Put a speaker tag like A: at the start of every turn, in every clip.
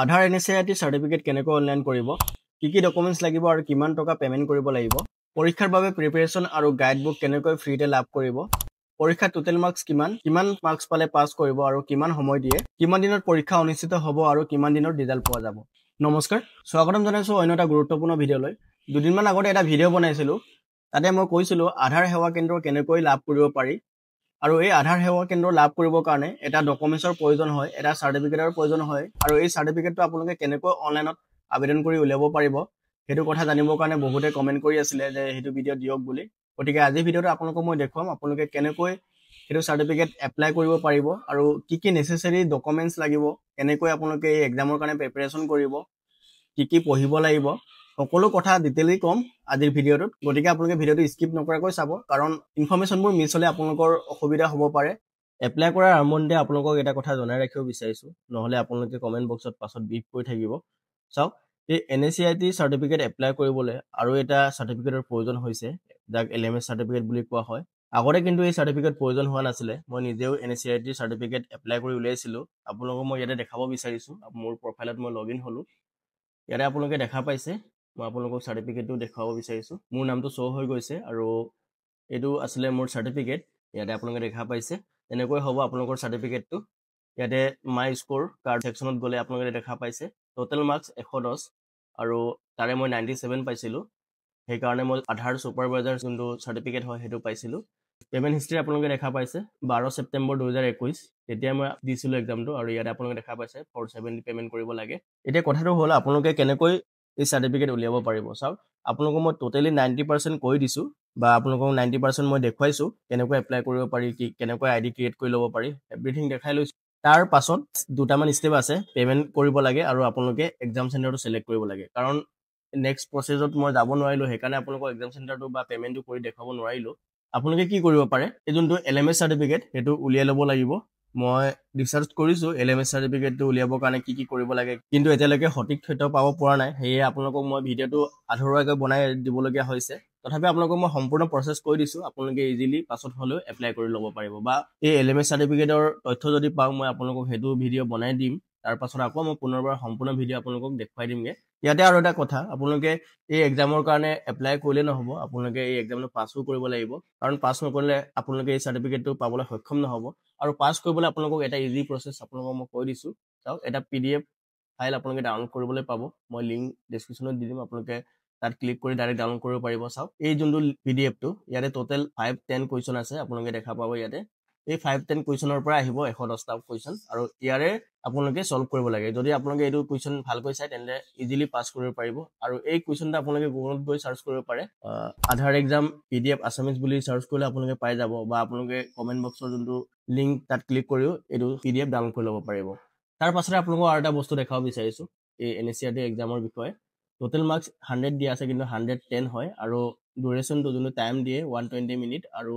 A: আধাৰ এনএসআইটি certificate কেনেকৈ online কৰিব, কি ডকুমেন্টছ লাগিব আৰু কিমান টকা পেমেন্ট কৰিব লাগিব, পৰীক্ষাৰ বাবে প্ৰিপাৰেচন আৰু গাইড বুক কেনেকৈ ফ্ৰীতে লাভ কৰিব, পৰীক্ষাৰ টোটেল মাৰ্কছ কিমান মাৰ্কছ পালে পাছ কৰিব আৰু কিমান সময় দিয়ে, কিমান দিনত পৰীক্ষা অনুষ্ঠিত হ'ব আৰু কিমান দিনত ৰিজাল্ট পোৱা যাব। নমস্কাৰ, স্বাগতম জনাইছো অন্য এটা গুৰুত্বপূৰ্ণ ভিডিঅ'লৈ। দুদিনমান আগতে এটা ভিডিঅ' বনাইছিলো, তাতে মই কৈছিলো আধাৰ সেৱা কেন্দ্ৰ কেনেকৈ লাভ কৰিব পাৰি আৰু এই আধাৰ সেৱা কেন্দ্ৰ লাভ কৰিবৰ কাৰণে এটা ডকুমেন্টছৰ প্ৰয়োজন হয়, এটা সাৰ্টিফিকেটৰ প্ৰয়োজন হয় আৰু এই সাৰ্টিফিকেটটো আপোনালোকে কেনেকৈ অনলাইনত আবেদন কৰি উলিয়াব পাৰিব সেইটো কথা জানিবৰ কাৰণে বহুতে কমেন্ট কৰি আছিলে যে হেতু ভিডিঅ' দিয়ক বুলি। গতিকে আজি ভিডিঅ'টো আপোনালোকক মই দেখুৱাম আপোনালোকে কেনেকৈ হেতু সাৰ্টিফিকেট এপ্লাই কৰিব পাৰিব আৰু কি নেসেসাৰী ডকুমেন্টছ লাগিব, কেনেকৈ আপোনালোকে এই এক্সামৰ কাৰণে প্ৰিপাৰেচন কৰিব, কি পঢ়িব লাগিব, সকলো কথা ডিটেইলি কম আজিৰ ভিডিঅ'টোত। গতিকে আপোনালোকে ভিডিঅ'টো স্কিপ নকৰাকৈ চাব, কাৰণ ইনফৰমেশ্যনবোৰ মিছ হ'লে আপোনালোকৰ অসুবিধা হ'ব পাৰে। এপ্লাই কৰাৰ আৰম্ভণিতে আপোনালোকক এটা কথা জনাই ৰাখিব বিচাৰিছো, নহ'লে আপোনালোকে কমেন্ট বক্সত পাছত বিপ কৰি থাকিব। চাওক, এই এনএসআইটি সাৰ্টিফিকেট এপ্লাই কৰিবলৈ আৰু এটা সাৰ্টিফিকেটৰ প্ৰয়োজন হৈছে, যাক এলএমএছ সাৰ্টিফিকেট বুলি কোৱা হয়। আগতে কিন্তু এই সাৰ্টিফিকেট প্ৰয়োজন হোৱা নাছিলে। মই নিজেও এনএসআইটি সাৰ্টিফিকেট এপ্লাই কৰি উলিয়াইছিলো। আপোনালোকক মই ইয়াতে দেখাব বিচাৰিছো। মোৰ প্ৰফাইলত মই লগইন হ'লো। ইয়াতে আপোনালোকে দেখা পাইছে, মই আপোনালোকক সাৰ্টিফিকেটটো দেখুৱাব বিচাৰিছো। মোৰ নামটো শ্ব' হৈ গৈছে আৰু এইটো আছিলে মোৰ সাৰ্টিফিকেট। ইয়াতে আপোনালোকে দেখা পাইছে, এনেকৈ হ'ব আপোনালোকৰ সাৰ্টিফিকেটটো। ইয়াতে মাই স্ক'ৰ কাৰ্ড সেকশ্যনত গ'লে আপোনালোকে দেখা পাইছে টোটেল মাৰ্কছ 110 আৰু তাৰে মই 97 পাইছিলোঁ। সেইকাৰণে মই আধাৰ ছুপাৰভাইজাৰ যোনটো সাৰ্টিফিকেট হয় সেইটো পাইছিলোঁ। পেমেণ্ট হিষ্ট্ৰী আপোনালোকে দেখা পাইছে 12 ছেপ্টেম্বৰ 2021, তেতিয়া মই দিছিলোঁ এক্সামটো আৰু ইয়াতে আপোনালোকে দেখা পাইছে 470 পেমেণ্ট কৰিব লাগে। এতিয়া কথাটো হ'ল আপোনালোকে কেনেকৈ এই সাৰ্টিফিকেট উলিয়াব পাৰিব। চাওক, আপোনালোকক মই টোটেলি 90% কৈ দিছোঁ বা আপোনালোকক 90% মই দেখুৱাইছোঁ কেনেকৈ এপ্লাই কৰিব পাৰি, কেনেকৈ আইডি ক্ৰিয়েট কৰি ল'ব পাৰি, এভৰিথিং দেখাই লৈছোঁ। তাৰ পাছত দুটামান ষ্টেপ আছে, পেমেণ্ট কৰিব লাগে আৰু আপোনালোকে এক্সাম চেণ্টাৰটো চিলেক্ট কৰিব লাগে। কাৰণ নেক্সট প্ৰচেছত মই যাব নোৱাৰিলোঁ, সেইকাৰণে আপোনালোকক এক্সাম চেণ্টাৰটো বা পেমেণ্টটো কৰি দেখুৱাব নোৱাৰিলোঁ। আপোনালোকে কি কৰিব পাৰে, এই যোনটো এলএমএছ সাৰ্টিফিকেট সেইটো উলিয়াই ল'ব লাগিব। মই ৰিচাৰ্চ কৰিছোঁ এলএমএছ সাৰ্টিফিকেটটো উলিয়াবৰ কাৰণে কি কৰিব লাগে, কিন্তু এতিয়ালৈকে সঠিক তথ্য পাব পৰা নাই। সেয়ে আপোনালোকক মই ভিডিঅ'টো আধৰুৱাকৈ বনাই দিবলগীয়া হৈছে। তথাপি আপোনালোকক মই সম্পূৰ্ণ প্ৰচেছ কৈ দিছোঁ, আপোনালোকে ইজিলি পাছত হ'লেও এপ্লাই কৰি ল'ব পাৰিব। বা এই এলএমএছ সাৰ্টিফিকেটৰ তথ্য যদি পাওঁ, মই আপোনালোকক সেইটো ভিডিঅ' বনাই দিম। তাৰ পাছত আকৌ মই পুনৰবাৰ সম্পূৰ্ণ ভিডিঅ' আপোনালোকক দেখুৱাই দিমগৈ। ইয়াতে আৰু এটা কথা, আপোনালোকে এই এক্সামৰ কাৰণে এপ্লাই কৰিলে নহ'ব, আপোনালোকে এই এক্সামটো পাছো কৰিব লাগিব। কাৰণ পাছ নকৰিলে আপোনালোকে এই সাৰ্টিফিকেটটো পাবলৈ সক্ষম নহ'ব। আৰু পাছ কৰিবলৈ আপোনালোকক এটা ইজি প্ৰচেছ আপোনালোকক মই কৈ দিছোঁ। চাওক, এটা PDF ফাইল আপোনালোকে ডাউনলোড কৰিবলৈ পাব। মই লিংক ডেছক্ৰিপশ্যনত দি দিম, আপোনালোকে তাত ক্লিক কৰি ডাইৰেক্ট ডাউনলোড কৰিব পাৰিব। চাওক, এই যোনটো PDFটো ইয়াতে টোটেল 5-10 কুৱেশ্যন আছে, আপোনালোকে দেখা পাব ইয়াতে। এই 5-10 কুৱেশ্যনৰ পৰা আহিব 110টা কুৱেশ্যন আৰু ইয়াৰে আপোনালোকে ছল্ভ কৰিব লাগে। যদি আপোনালোকে এইটো কুৱেশ্যন ভালকৈ চাই তেন্তে ইজিলি পাছ কৰিব পাৰিব। আৰু এই কুৱেশ্যনটো আপোনালোকে গুগলত গৈ চাৰ্চ কৰিব পাৰে, আধাৰ এক্সাম PDF আছামিজ বুলি চাৰ্চ কৰিলে আপোনালোকে পাই যাব, বা আপোনালোকে কমেণ্ট বক্সৰ যোনটো লিংক তাত ক্লিক কৰিও এইটো PDF ডাউনলোড কৰি ল'ব পাৰিব। তাৰ পাছতে আপোনালোকক আৰু এটা বস্তু দেখাব বিচাৰিছোঁ এই এনএসআইটি এক্সামৰ বিষয়ে। টোটেল মাৰ্কছ 100 দিয়া আছে, কিন্তু 110 হয় আৰু ডিউৰেশ্যনটো যোনটো টাইম দিয়ে 120 মিনিট আৰু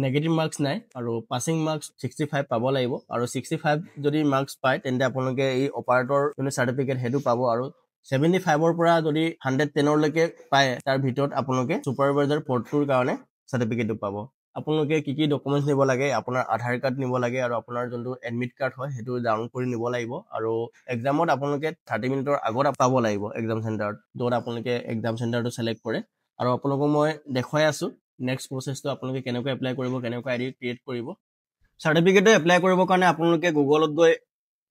A: নেগেটিভ মাৰ্কছ নাই আৰু পাছিং মাৰ্কছ 65 পাব লাগিব। আৰু 65 যদি মাৰ্কছ পায় তেন্তে আপোনালোকে এই অপাৰেটৰ যোনটো সাৰ্টিফিকেট সেইটো পাব। আৰু 75ৰ পৰা যদি 110লৈকে পায়, তাৰ ভিতৰত আপোনালোকে ছুপাৰভাইজাৰ পদটোৰ কাৰণে সাৰ্টিফিকেটটো পাব। আপোনালোকে কি ডকুমেণ্টছ নিব লাগে, আপোনাৰ আধাৰ কাৰ্ড নিব লাগে আৰু আপোনাৰ যোনটো এডমিট কাৰ্ড হয় সেইটো ডাউনলোড কৰি নিব লাগিব। আৰু এক্সামত আপোনালোকে 30 মিনিটৰ আগত পাব লাগিব এক্সাম চেণ্টাৰত, য'ত আপোনালোকে এক্সাম চেণ্টাৰটো চিলেক্ট কৰে। আৰু আপোনালোকক মই দেখুৱাই আছোঁ নেক্সট প্ৰচেছটো আপোনালোকে কেনেকৈ এপ্লাই কৰিব, কেনেকৈ আইডি ক্ৰিয়েট কৰিব। সাৰ্টিফিকেটটো এপ্লাই কৰিবৰ কাৰণে আপোনালোকে গুগলত গৈ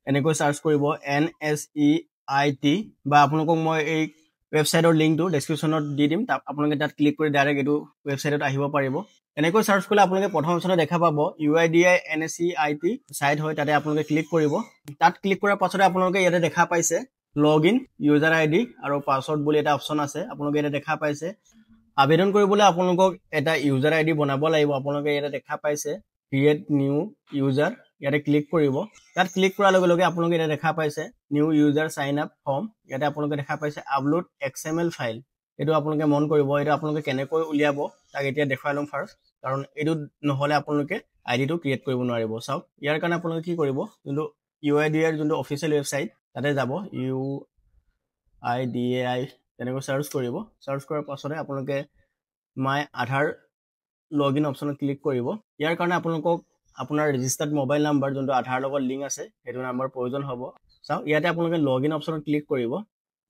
A: এনেকৈ চাৰ্চ কৰিব NSEIT, বা আপোনালোকক মই এই ৱেবছাইটৰ লিংকটো ডেছক্ৰিপশ্যনত দি দিম। আপোনালোকে তাত ক্লিক কৰি ডাইৰেক্ট এইটো ৱেবছাইটত আহিব পাৰিব। এনেকৈ চাৰ্চ কৰিলে আপোনালোকে প্ৰথম অপশ্যনত দেখা পাব UIDI NSEIT চাইট হয়, তাতে আপোনালোকে ক্লিক কৰিব। তাত ক্লিক কৰাৰ পাছতে আপোনালোকে ইয়াতে দেখা পাইছে লগ ইন, ইউজাৰ ID আৰু পাছৱৰ্ড বুলি এটা অপশ্যন আছে, আপোনালোকে ইয়াতে দেখা পাইছে। আবেদন কৰিবলৈ আপোনালোকক এটা ইউজাৰ ID বনাব লাগিব। আপোনালোকে ইয়াতে দেখা পাইছে ক্ৰিয়েট নিউ ইউজাৰ, ইয়াতে ক্লিক কৰিব। তাত ক্লিক কৰাৰ লগে লগে আপোনালোকে ইয়াতে দেখা পাইছে new user sign up form, ইয়াতে আপোনালোকে দেখা পাইছে আপলোড XML ফাইল। এইটো আপোনালোকে মন কৰিব, এইটো আপোনালোকে কেনেকৈ উলিয়াব তাক এতিয়া দেখুৱাই ল'ম ফাৰ্ষ্ট, কাৰণ এইটো নহ'লে আপোনালোকে আইডিটো ক্ৰিয়েট কৰিব নোৱাৰিব। চাওক, ইয়াৰ কাৰণে আপোনালোকে কি কৰিব, যোনটো UIDIৰ যোনটো অফিচিয়েল ৱেবছাইট তাতে যাব, UIDAI তেনেকৈ চাৰ্চ কৰিব। চাৰ্চ কৰাৰ পাছতে আপোনালোকে মাই আধাৰ লগ ইন অপশ্যনত ক্লিক কৰিব। ইয়াৰ কাৰণে আপোনালোকক আপোনাৰ ৰেজিষ্টাৰ্ড মোবাইল নাম্বাৰ যোনটো আধাৰ লগত লিংক আছে সেইটো নাম্বাৰ প্ৰয়োজন হ'ব। চাওক ইয়াতে আপোনালোকে লগইন অপশ্যনত ক্লিক কৰিব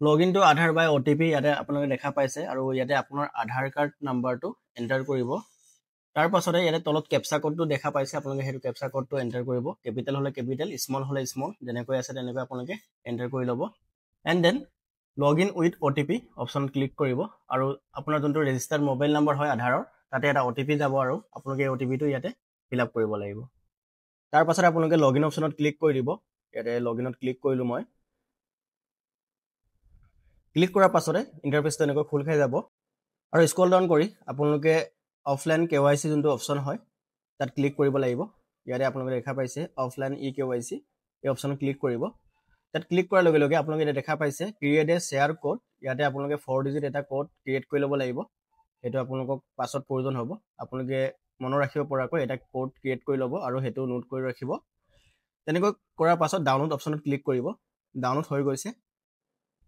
A: লগইন টু আধাৰ বাই OTP ইয়াতে আপোনালোকে দেখা পাইছে আৰু ইয়াতে আপোনাৰ আধাৰ কাৰ্ড নাম্বাৰটো এণ্টাৰ কৰিব তাৰ পাছতে ইয়াতে তলত কেপচা কোডটো দেখা পাইছে আপোনালোকে সেইটো কেপচা কোডটো এণ্টাৰ কৰিব কেপিটেল হলে কেপিটেল স্মল হলে স্মল যেনেকৈ আছে তেনেকৈ আপোনালোকে এণ্টাৰ কৰি ল'ব and then login with OTP অপশ্যনত ক্লিক কৰিব আৰু আপোনাৰ যোনটো ৰেজিষ্টাৰ্ড মোবাইল নম্বৰ হয় আধাৰৰ তাতে এটা OTP যাব আৰু আপোনালোকে এই OTPটো ইয়াতে ফিল আপ কৰিব লাগিব তাৰ পাছতে আপোনালোকে লগইন অপশ্যনত ক্লিক কৰি দিব ইয়াতে লগইনত ক্লিক কৰিলোঁ মই ক্লিক কৰাৰ পাছতে ইণ্টাৰফেচটো এনেকৈ খোল খাই যাব আৰু স্ক্ৰল ডাউন কৰি আপোনালোকে অফলাইন KYC যোনটো অপশ্যন হয় তাত ক্লিক কৰিব লাগিব ইয়াতে আপোনালোকে দেখা পাইছে অফলাইন eKYC এই অপশ্যনত ক্লিক কৰিব তাত ক্লিক কৰাৰ লগে লগে আপোনালোকে এটা দেখা পাইছে ক্ৰিয়েট এ শ্বেয়াৰ কোড ইয়াতে আপোনালোকে 4 ডিজিট এটা কোড ক্ৰিয়েট কৰি ল'ব লাগিব সেইটো আপোনালোকক পাছত প্ৰয়োজন হ'ব আপোনালোকে মনত ৰাখিব পৰাকৈ এটা কোড ক্ৰিয়েট কৰি ল'ব আৰু সেইটো নোট কৰি ৰাখিব তেনেকৈ কৰাৰ পাছত ডাউনলোড অপশ্যনত ক্লিক কৰিব ডাউনলোড হৈ গৈছে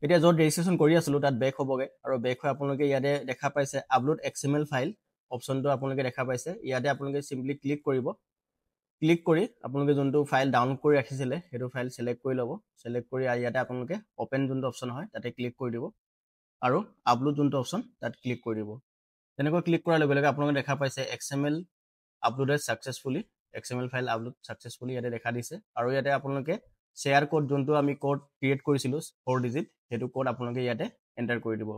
A: এতিয়া য'ত ৰেজিষ্ট্ৰেশ্যন কৰি আছিলোঁ তাত বেক হ'বগৈ আৰু বেক হৈ আপোনালোকে ইয়াতে দেখা পাইছে আপলোড XML ফাইল অপশ্যনটো আপোনালোকে দেখা পাইছে ইয়াতে আপোনালোকে চিম্পলি ক্লিক কৰিব ক্লিক কৰি আপোনালোকে যোনটো ফাইল ডাউনলোড কৰি ৰাখিছিলে সেইটো ফাইল চিলেক্ট কৰি ল'ব চিলেক্ট কৰি ইয়াতে আপোনালোকে অপেন যোনটো অপশ্যন হয় তাতে ক্লিক কৰি দিব আৰু আপলোড যোনটো অপশ্যন তাত ক্লিক কৰি দিব তেনেকৈ ক্লিক কৰাৰ লগে লগে আপোনালোকে দেখা পাইছে XML uploaded successfully XML file upload successfully ইয়াতে দেখা দিছে আৰু ইয়াতে আপোনালোকে শ্বেয়াৰ কোড যোনটো আমি কোড ক্ৰিয়েট কৰিছিলোঁ 4 ডিজিট সেইটো কোড আপোনালোকে ইয়াতে এণ্টাৰ কৰি দিব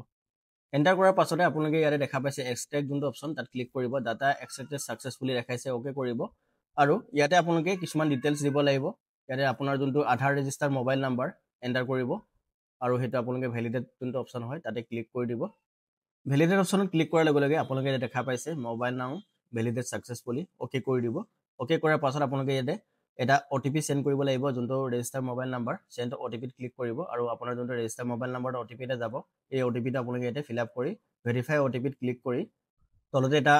A: এণ্টাৰ কৰাৰ পাছতে আপোনালোকে ইয়াতে দেখা পাইছে এক্সট্ৰেক্ট যোনটো অপশ্যন তাত ক্লিক কৰিব ডাটা এক্সট্ৰেক্টেড ছাকচেছফুলি দেখাইছে অ'কে কৰিব আৰু ইয়াতে আপোনালোকে কিছুমান ডিটেইলছ দিব লাগিব ইয়াতে আপোনাৰ যোনটো আধাৰ ৰেজিষ্টাৰ মোবাইল নাম্বাৰ এণ্টাৰ কৰিব আৰু সেইটো আপোনালোকে ভেলিডেট যোনটো অপশ্যন হয় তাতে ক্লিক কৰি দিব ভেলিডেট অপশ্যনত ক্লিক কৰাৰ লগে লগে আপোনালোকে ইয়াতে দেখা পাইছে মোবাইল নাম ভেলিডেট ছাকচেছফুলি অ'কে কৰি দিব অ'কে কৰাৰ পাছত আপোনালোকে ইয়াতে এটা OTP সেন্ড কৰিব লাগিব যোনটো ৰেজিষ্টাৰ মোবাইল নাম্বাৰ সেন্ড OTPত ক্লিক কৰিব আৰু আপোনাৰ যোনটো ৰেজিষ্টাৰ মোবাইল নাম্বাৰটো OTP এটা যাব এই OTPটো আপোনালোকে ইয়াতে ফিল আপ কৰি ভেৰিফাই OTPত ক্লিক কৰি তলতে এটা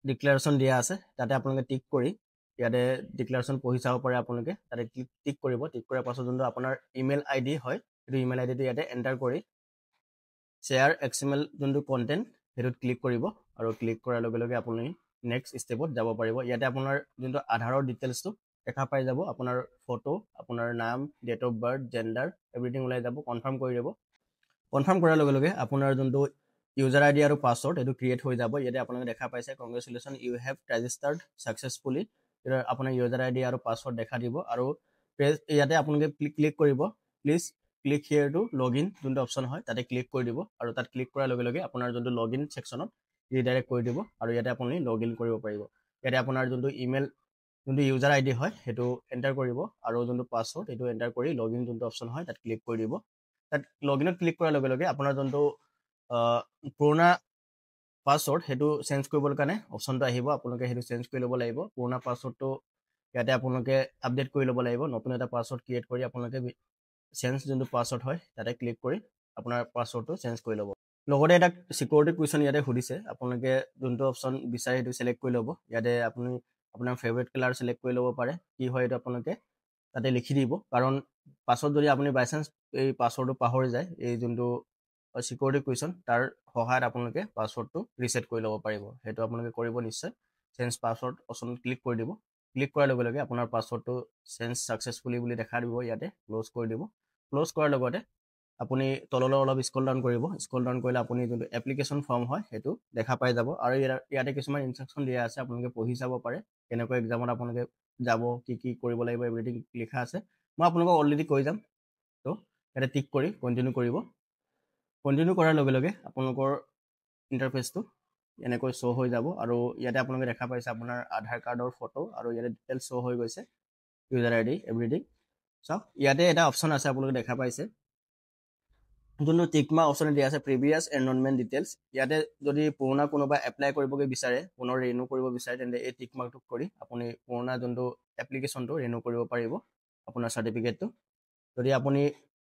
A: ডিক্লেৰেশ্যন দিয়া আছে তাতে আপোনালোকে টিক কৰি ইয়াতে ডিক্লেৰেশ্যন পঢ়ি চাব পাৰে আপোনালোকে তাতে টিক কৰিব টিক কৰাৰ পাছত যোনটো আপোনাৰ ইমেইল ID হয় সেইটো ইমেইল IDটো ইয়াতে এণ্টাৰ কৰি শ্বেয়াৰ XML যোনটো কণ্টেণ্ট সেইটোত ক্লিক কৰিব আৰু ক্লিক কৰাৰ লগে লগে আপুনি নেক্সট ষ্টেপত যাব পাৰিব ইয়াতে আপোনাৰ যোনটো আধাৰৰ ডিটেইলছটো দেখা পাই যাব আপোনাৰ ফটো আপোনাৰ নাম date of birth gender everything ওলাই যাব কনফাৰ্ম কৰি দিব কনফাৰ্ম কৰাৰ লগে লগে আপোনাৰ যোনটো ইউজাৰ ID আৰু পাছৱৰ্ড এইটো ক্ৰিয়েট হৈ যাব ইয়াতে আপোনালোকে দেখা পাইছে congratulation you have registered successfully আপোনাৰ ইউজাৰ ID আৰু পাছৱৰ্ড দেখা দিব আৰু ইয়াতে আপোনালোকে ক্লিক কৰিব please click here to login যোনটো অপশ্যন হয় তাতে ক্লিক কৰি দিব আৰু তাত ক্লিক কৰাৰ লগে লগে আপোনাৰ যোনটো লগইন ছেকশ্যনত ৰিডাইৰেক্ট কৰি দিব আৰু ইয়াতে আপুনি লগইন কৰিব পাৰিব ইয়াতে আপোনাৰ যোনটো ইমেইল যোনটো ইউজাৰ ID হয় সেইটো এণ্টাৰ কৰিব আৰু যোনটো পাছৱৰ্ড সেইটো এণ্টাৰ কৰি লগইন যোনটো অপশ্যন হয় তাত ক্লিক কৰি দিব তাত লগইনত ক্লিক কৰাৰ লগে লগে আপোনাৰ যোনটো পুৰণা পাছৱৰ্ড সেইটো চেঞ্জ কৰিবলৈ কাৰণে অপশ্যনটো আহিব আপোনালোকে সেইটো চেঞ্জ কৰি ল'ব লাগিব পুৰণা পাছৱৰ্ডটো ইয়াতে আপোনালোকে আপডেট কৰি ল'ব লাগিব নতুন এটা পাছৱৰ্ড ক্ৰিয়েট কৰি আপোনালোকে চেঞ্জ যোনটো পাছৱৰ্ড হয় তাতে ক্লিক কৰি আপোনাৰ পাছৱৰ্ডটো চেঞ্জ কৰি ল'ব লগতে এটা সিকিউৰিটি কুৱেশ্যন ইয়াতে সুধিছে আপোনালোকে যোনটো অপশ্যন বিচাৰে সেইটো চিলেক্ট কৰি ল'ব ইয়াতে আপুনি আপোনাৰ ফেভৰেট কালাৰ চিলেক্ট কৰি ল'ব পাৰে কি হয় এইটো আপোনালোকে তাতে লিখি দিব কাৰণ পাছত যদি আপুনি বাই চান্স এই পাছৱৰ্ডটো পাহৰি যায় এই যোনটো সিকিউৰিটি কুৱেশ্যন তাৰ সহায়ত আপোনালোকে পাছৱৰ্ডটো ৰিছেট কৰি ল'ব পাৰিব সেইটো আপোনালোকে কৰিব নিশ্চয় চেঞ্জ পাছৱৰ্ড অপশ্যনত ক্লিক কৰি দিব ক্লিক কৰাৰ লগে লগে আপোনাৰ পাছৱৰ্ডটো চেঞ্জ ছাকচেছফুলি বুলি দেখা দিব ইয়াতে ক্ল'জ কৰি দিব ক্ল'জ কৰাৰ লগতে আপুনি তললৈ অলপ স্ক্ৰল ডাউন কৰিব স্ক্ৰল ডাউন কৰিলে আপুনি যোনটো এপ্লিকেশ্যন ফৰ্ম হয় সেইটো দেখা পাই যাব আৰু ইয়াতে কিছুমান ইনষ্ট্ৰাকশ্যন দিয়া আছে আপোনালোকে পঢ়ি চাব পাৰে কেনেকৈ এক্সামত আপোনালোকে যাব কি কি কৰিব লাগিব এভৰিথিং লিখা আছে মই আপোনালোকক অলৰেডি কৈ যাম তো ইয়াতে টিক কৰি কণ্টিনিউ কৰিব কণ্টিনিউ কৰাৰ লগে লগে আপোনালোকৰ ইণ্টাৰফেচটো এনেকৈ শ্ব' হৈ যাব আৰু ইয়াতে আপোনালোকে দেখা পাইছে আপোনাৰ আধাৰ কাৰ্ডৰ ফটো আৰু ইয়াতে ডিটেইলছ শ্ব' হৈ গৈছে ইউজাৰ ID এভৰিথিং চাওক ইয়াতে এটা অপশ্যন আছে আপোনালোকে দেখা পাইছে যোনটো টিকমা অপশ্যন দিয়া আছে প্ৰিভিয়াছ এনৰলমেণ্ট ডিটেইলছ ইয়াতে যদি পুৰণা কোনোবা এপ্লাই কৰিবগৈ বিচাৰে পুনৰ ৰিনিউ কৰিব বিচাৰে তেন্তে এই টিকমাৰ্কটো কৰি আপুনি পুৰণা যোনটো এপ্লিকেশ্যনটো ৰিনিউ কৰিব পাৰিব আপোনাৰ চাৰ্টিফিকেটটো যদি আপুনি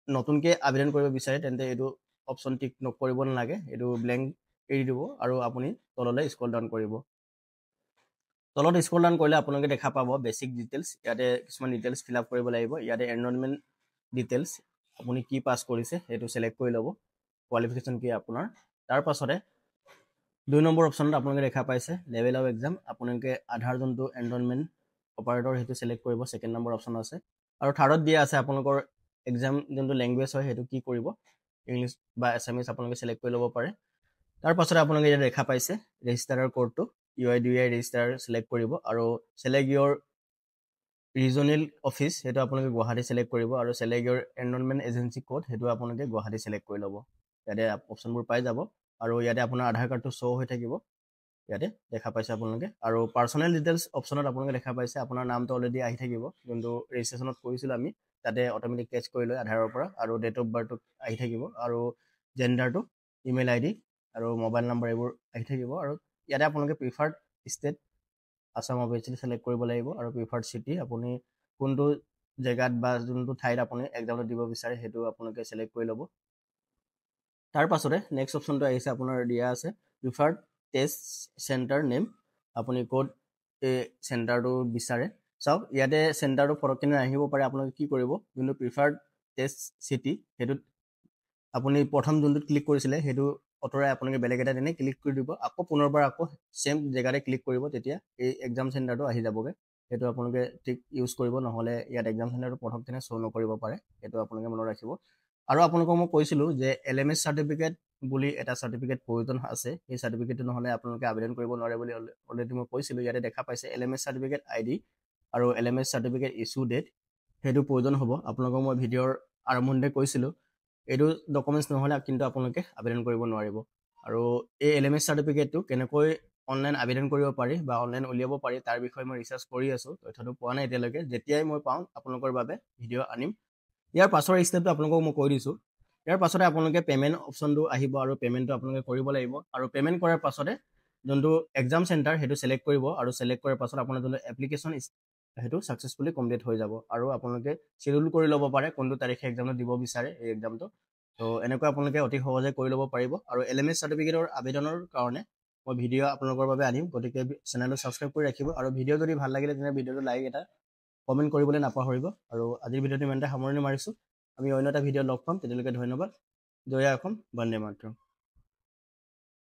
A: নতুনকৈ আবেদন কৰিব বিচাৰে তেন্তে এইটো অপশ্যন টিক নকৰিব নালাগে এইটো ব্লেংক এৰি দিব আৰু আপুনি তললৈ স্ক্ৰল ডাউন কৰিব তলত স্ক্ৰল ডাউন কৰিলে আপোনালোকে দেখা পাব বেছিক ডিটেইলছ ইয়াতে কিছুমান ডিটেইলছ ফিল আপ কৰিব লাগিব ইয়াতে এনৰলমেণ্ট ডিটেইলছ আপুনি কি পাছ কৰিছে সেইটো চিলেক্ট কৰি ল'ব কোৱালিফিকেশ্যন কি আপোনাৰ তাৰ পাছতে 2 নম্বৰ অপশ্যনত আপোনালোকে দেখা পাইছে লেভেল অফ এক্সাম আপোনালোকে আধাৰ যোনটো এনৰলমেণ্ট অপাৰেটৰ সেইটো চিলেক্ট কৰিব 2nd নম্বৰ অপশ্যন আছে আৰু থাৰ্ডত দিয়া আছে আপোনালোকৰ এক্সাম যোনটো লেংগুৱেজ হয় সেইটো কি কৰিব ইংলিছ বা এছামিছ আপোনালোকে চিলেক্ট কৰি ল'ব পাৰে তাৰ পাছতে আপোনালোকে ইয়াত দেখা পাইছে ৰেজিষ্টাৰৰ কোডটো UIDAI ৰেজিষ্টাৰ চিলেক্ট কৰিব আৰু চিলেক্ট ইয়ৰ ৰিজনেল অফিচ সেইটো আপোনালোকে গুৱাহাটী চিলেক্ট কৰিব আৰু চিলেক্ট ইয়ৰ এনৰলমেণ্ট এজেঞ্চি কোড সেইটো আপোনালোকে গুৱাহাটী চিলেক্ট কৰি ল'ব ইয়াতে অপশ্যনবোৰ পাই যাব আৰু ইয়াতে আপোনাৰ আধাৰ কাৰ্ডটো শ্ব' হৈ থাকিব ইয়াতে দেখা পাইছে আপোনালোকে আৰু পাৰ্চনেল ডিটেইলছ অপশ্যনত আপোনালোকে দেখা পাইছে আপোনাৰ নামটো অলৰেডি আহি থাকিব যোনটো ৰেজিষ্ট্ৰেশ্যনত কৰিছিলোঁ আমি তাতে অট'মেটিক কেচ কৰি লয় আধাৰৰ পৰা আৰু ডেট অফ বাৰ্থটো আহি থাকিব আৰু জেণ্ডাৰটো ইমেইল ID আৰু মোবাইল নম্বৰ এইবোৰ আহি থাকিব আৰু ইয়াতে আপোনালোকে প্ৰিফাৰ্ড ষ্টেট আছাম অভিয়াছলি চিলেক্ট কৰিব লাগিব আৰু প্ৰিফাৰ্ড চিটি আপুনি কোনটো জেগাত বা যোনটো ঠাইত আপুনি এক্সামটো দিব বিচাৰে সেইটো আপোনালোকে চিলেক্ট কৰি ল'ব তাৰ পাছতে নেক্সট অপশ্যনটো আহিছে আপোনাৰ দিয়া আছে প্ৰিফাৰ্ড টেষ্ট চেণ্টাৰ নেম আপুনি ক'ত এই চেণ্টাৰটো বিচাৰে চাওক ইয়াতে চেণ্টাৰটো ফৰককৈ আহিব পাৰে আপোনালোকে কি কৰিব যোনটো প্ৰিফাৰ্ড টেষ্ট চিটি সেইটোত আপুনি প্ৰথম যোনটোত ক্লিক কৰিছিলে সেইটো অঁতৰাই আপোনালোকে বেলেগ এটা দিনে ক্লিক কৰি দিব আকৌ পুনৰবাৰ আকৌ চেম জেগাতে ক্লিক কৰিব তেতিয়া এই এক্সাম চেণ্টাৰটো আহি যাবগৈ সেইটো আপোনালোকে ঠিক ইউজ কৰিব নহ'লে ইয়াত এক্সাম চেণ্টাৰটো পটককৈ শ্ব' নকৰিব পাৰে সেইটো আপোনালোকে মনত ৰাখিব আৰু আপোনালোকক মই কৈছিলোঁ যে LMS চাৰ্টিফিকেট বুলি এটা চাৰ্টিফিকেট প্ৰয়োজন আছে সেই চাৰ্টিফিকেটটো নহ'লে আপোনালোকে আবেদন কৰিব নোৱাৰে বুলি অলৰেডি মই কৈছিলোঁ ইয়াতে দেখা পাইছে LMS চাৰ্টিফিকেট ID আৰু LMS চাৰ্টিফিকেট ইছ্যু ডেট সেইটো প্ৰয়োজন হ'ব আপোনালোকক মই ভিডিঅ'ৰ আৰম্ভণিতে কৈছিলোঁ এইটো ডকুমেণ্টছ নহ'লে কিন্তু আপোনালোকে আবেদন কৰিব নোৱাৰিব আৰু এই LMS চাৰ্টিফিকেটটো কেনেকৈ অনলাইন আবেদন কৰিব পাৰি বা অনলাইন উলিয়াব পাৰি তাৰ বিষয়ে মই ৰিচাৰ্চ কৰি আছোঁ তথ্যটো পোৱা নাই এতিয়ালৈকে যেতিয়াই মই পাওঁ আপোনালোকৰ বাবে ভিডিঅ' আনিম ইয়াৰ পাছৰ ষ্টেপটো আপোনালোকক মই কৈ দিছোঁ ইয়াৰ পাছতে আপোনালোকে পে'মেণ্ট অপশ্যনটো আহিব আৰু পে'মেণ্টটো আপোনালোকে কৰিব লাগিব আৰু পে'মেণ্ট কৰাৰ পাছতে যোনটো এক্সাম চেণ্টাৰ সেইটো চিলেক্ট কৰিব আৰু চিলেক্ট কৰাৰ পাছত আপোনাৰ যোনটো এপ্লিকেশ্যন সেইটো ছাকচেছফুলি কমপ্লিট হৈ যাব আৰু আপোনালোকে শ্বেডিউল কৰি ল'ব পাৰে কোনটো তাৰিখে এক্সামটো দিব বিচাৰে এই এক্সামটো তো এনেকৈ আপোনালোকে অতি সহজে কৰি ল'ব পাৰিব আৰু LMS চাৰ্টিফিকেটৰ আবেদনৰ কাৰণে মই ভিডিঅ' আপোনালোকৰ বাবে আনিম গতিকে চেনেলটো ছাবস্ক্ৰাইব কৰি ৰাখিব আৰু ভিডিঅ' যদি ভাল লাগিলে তেনে ভিডিঅ'টো লাইক এটা কমেণ্ট কৰিবলৈ নাপাহৰিব আৰু আজিৰ ভিডিঅ'টো ইমানতে সামৰণি মাৰিছোঁ আমি অন্য এটা ভিডিঅ' লগ পাম তেতিয়ালৈকে ধন্যবাদ জয় অসম বন্দে মাতৰম